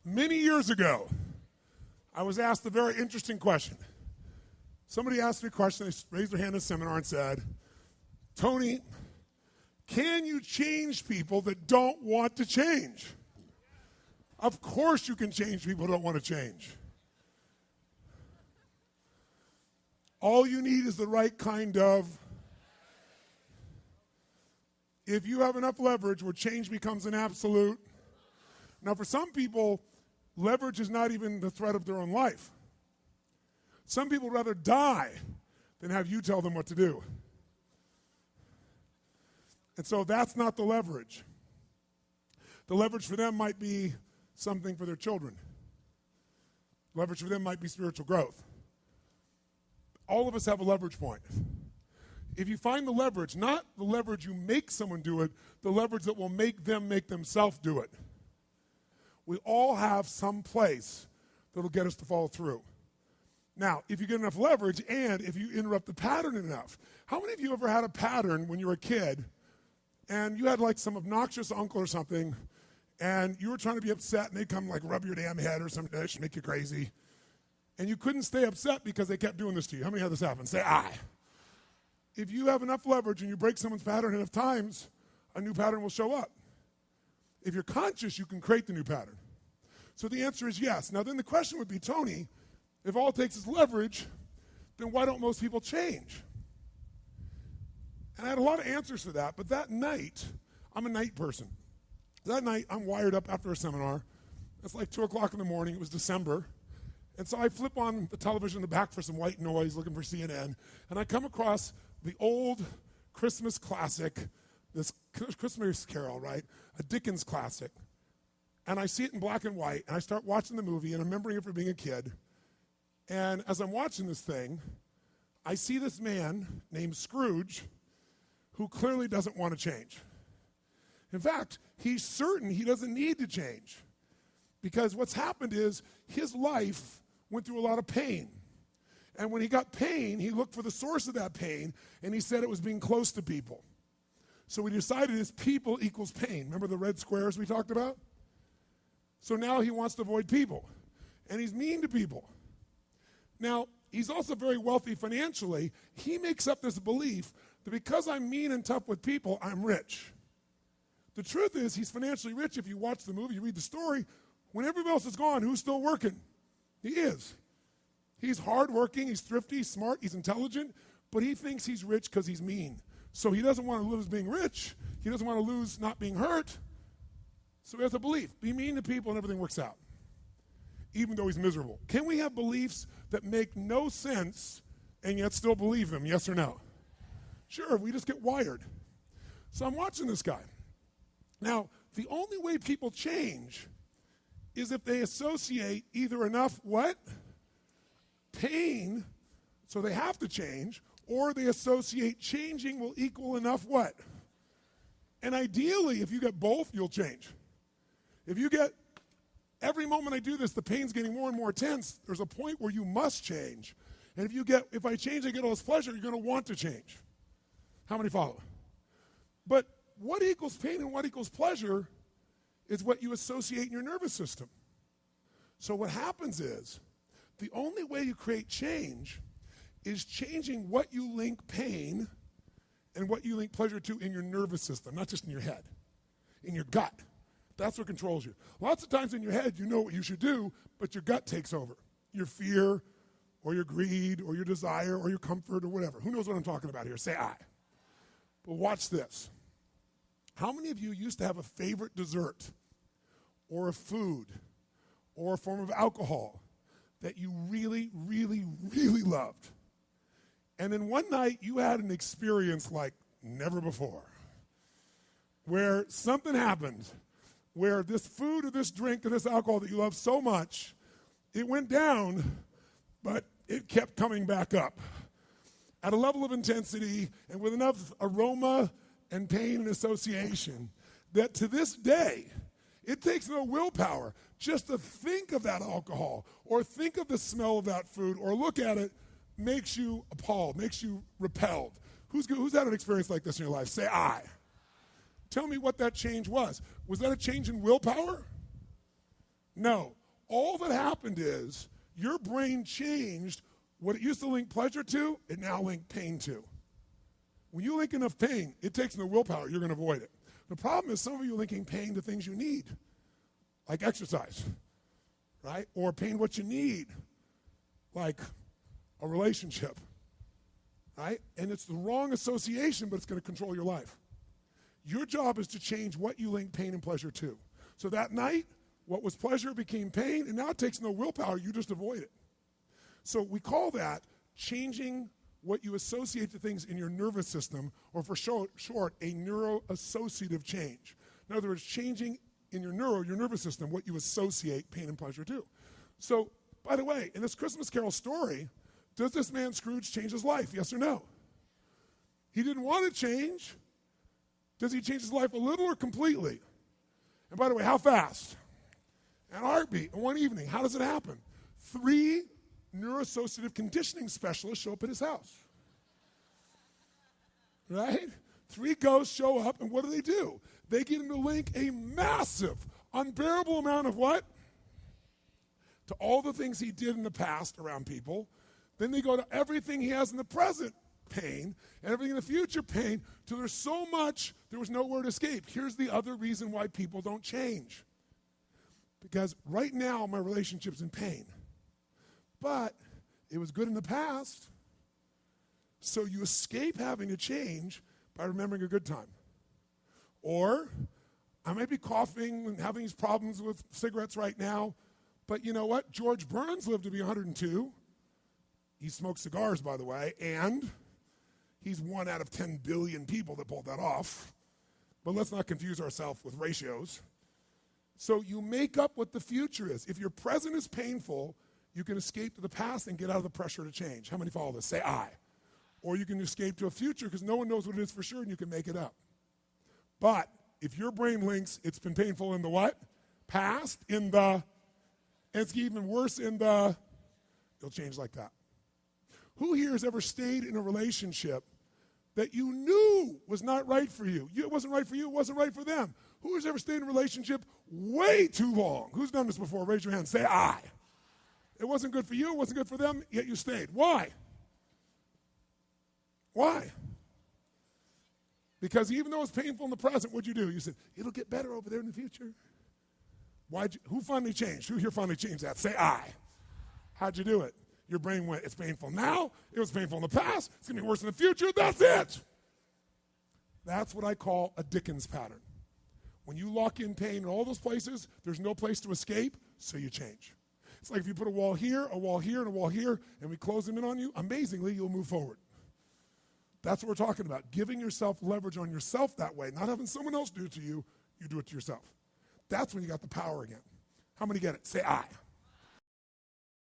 Many years ago, I was asked a very interesting question. Somebody asked me a question, they raised their hand in a seminar and said, Tony, can you change people that don't want to change? Of course you can change people who don't want to change. All you need is the right kind of. If you have enough leverage where change becomes an absolute. Now for some people, leverage is not even the threat of their own life. Some people would rather die than have you tell them what to do. And so that's not the leverage. The leverage for them might be something for their children. Leverage for them might be spiritual growth. All of us have a leverage point. If you find the leverage, not the leverage you make someone do it, the leverage that will make them make themselves do it. We all have some place that will get us to follow through. Now, if you get enough leverage and if you interrupt the pattern enough, how many of you ever had a pattern when you were a kid and you had like some obnoxious uncle or something and you were trying to be upset and they'd come like rub your damn head or something to make you crazy and you couldn't stay upset because they kept doing this to you? How many had this happen? Say aye. If you have enough leverage and you break someone's pattern enough times, a new pattern will show up. If you're conscious, you can create the new pattern. So the answer is yes. Now then the question would be, Tony, if all it takes is leverage, then why don't most people change? And I had a lot of answers for that, but that night, I'm a night person. That night, I'm wired up after a seminar. It's like 2 o'clock in the morning. It was December. And so I flip on the television in the back for some white noise, looking for CNN, and I come across the old Christmas classic, this Christmas Carol, right? A Dickens classic. And I see it in black and white, and I start watching the movie, and I'm remembering it from being a kid. And as I'm watching this thing, I see this man named Scrooge who clearly doesn't want to change. In fact, he's certain he doesn't need to change because what's happened is his life went through a lot of pain. And when he got pain, he looked for the source of that pain, and he said it was being close to people. So he decided his people equals pain. Remember the red squares we talked about? So now he wants to avoid people, and he's mean to people. Now, he's also very wealthy financially. He makes up this belief that because I'm mean and tough with people, I'm rich. The truth is he's financially rich. If you watch the movie, you read the story, when everybody else is gone, who's still working? He is. He's hardworking, he's thrifty, he's smart, he's intelligent, but he thinks he's rich because he's mean. So he doesn't want to lose being rich. He doesn't want to lose not being hurt. So he has a belief. Be mean to people and everything works out, even though he's miserable. Can we have beliefs that make no sense and yet still believe them, yes or no? Sure, we just get wired. So I'm watching this guy. Now, the only way people change is if they associate either enough what? Pain, so they have to change, or they associate changing will equal enough what? And ideally, if you get both, you'll change. If you get, every moment I do this, the pain's getting more and more intense, there's a point where you must change. And if I change, I get all this pleasure, you're going to want to change. How many follow? But what equals pain and what equals pleasure is what you associate in your nervous system. So what happens is, the only way you create change is changing what you link pain and what you link pleasure to in your nervous system, not just in your head, in your gut. That's what controls you. Lots of times in your head, you know what you should do, but your gut takes over. Your fear or your greed or your desire or your comfort or whatever. Who knows what I'm talking about here? Say aye. But watch this. How many of you used to have a favorite dessert or a food or a form of alcohol that you really, really, really loved? And then one night you had an experience like never before where something happened where this food or this drink or this alcohol that you love so much, it went down, but it kept coming back up at a level of intensity and with enough aroma and pain and association that to this day, it takes no willpower just to think of that alcohol or think of the smell of that food or look at it makes you appalled, makes you repelled. Who's had an experience like this in your life? Say aye. Tell me what that change was. Was that a change in willpower? No. All that happened is your brain changed what it used to link pleasure to, it now links pain to. When you link enough pain, it takes no willpower, you're going to avoid it. The problem is some of you are linking pain to things you need, like exercise, right? Or pain what you need, like a relationship, right? And it's the wrong association, but it's going to control your life. Your job is to change what you link pain and pleasure to. So that night, what was pleasure became pain, and now it takes no willpower, you just avoid it. So we call that changing what you associate to things in your nervous system, or for short, a neuroassociative change. In other words, changing in your nervous system, what you associate pain and pleasure to. So, by the way, in this Christmas Carol story, does this man Scrooge change his life, yes or no? He didn't want to change. Does he change his life a little or completely? And by the way, how fast? In a heartbeat, in one evening. How does it happen? 3 neuroassociative conditioning specialists show up at his house. Right? 3 ghosts show up, and what do? They get him to link a massive, unbearable amount of what? To all the things he did in the past around people. Then they go to everything he has in the present, pain, and everything in the future, pain, till there's so much, there was nowhere to escape. Here's the other reason why people don't change. Because right now, my relationship's in pain. But it was good in the past. So you escape having to change by remembering a good time. Or I might be coughing and having these problems with cigarettes right now, but you know what? George Burns lived to be 102. He smoked cigars, by the way, and he's 1 out of 10 billion people that pulled that off. But let's not confuse ourselves with ratios. So you make up what the future is. If your present is painful, you can escape to the past and get out of the pressure to change. How many follow this? Say I. Or you can escape to a future because no one knows what it is for sure and you can make it up. But if your brain links, it's been painful in the what? Past, and it's even worse it'll change like that. Who here has ever stayed in a relationship that you knew was not right for you? It wasn't right for you, it wasn't right for them. Who has ever stayed in a relationship way too long? Who's done this before? Raise your hand. Say I. It wasn't good for you, it wasn't good for them, yet you stayed. Why? Why? Because even though it's painful in the present, what'd you do? You said, it'll get better over there in the future. Who finally changed? Who here finally changed that? Say I. How'd you do it? Your brain went, it's painful now, it was painful in the past, it's going to be worse in the future, that's it. That's what I call a Dickens pattern. When you lock in pain in all those places, there's no place to escape, so you change. It's like if you put a wall here, and a wall here, and we close them in on you, amazingly, you'll move forward. That's what we're talking about. Giving yourself leverage on yourself that way, not having someone else do it to you, you do it to yourself. That's when you got the power again. How many get it? Say I.